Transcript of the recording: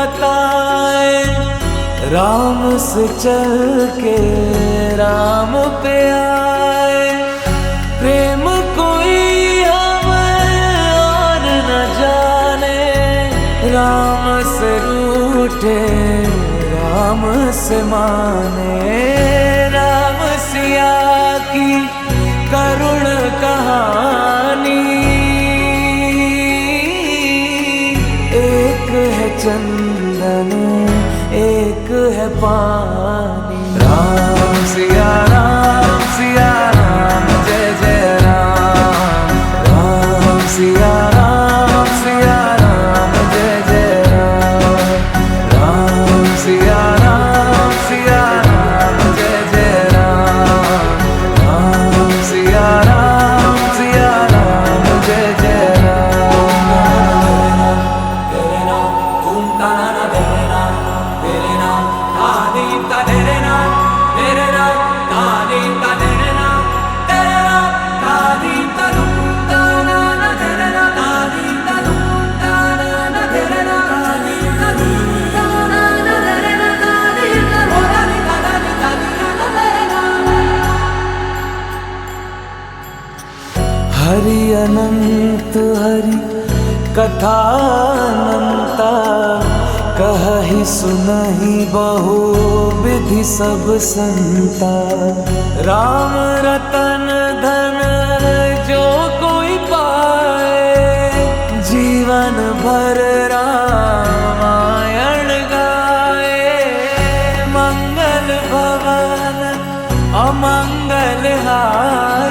बताए, राम से चल के राम पे आए। प्रेम कोई हमें और न जाने, राम से रूठे राम से माने। राम सिया की करुण कहानी, एक है चंदन एक है पानी। राम सिया राम जय जय राम। राम सिया राम जय जय राम। राम सिया राम जय जय राम। राम सिया राम जय जय राम। तेरे नाम तुम ताना तेरे नाम, तेरे नाम तादीम ता तेरे नाम, तेरे नाम तादीम ता तेरे नाम, तेरे नाम तादीम ता तुम ताना ना तेरे नाम, तादीम ता तुम ताना ना तेरे नाम, तादीम ता तुम ताना ना तेरे नाम, तादीम ता तादी तादी तादी ना तेरे नाम। हरि अनंत हरि कथा अनंता, कहहि सुनहि बहु विधि सब संता। राम रतन धन जो कोई पाए, जीवन भर रामायण गाए। मंगल भवन अमंगल हारी,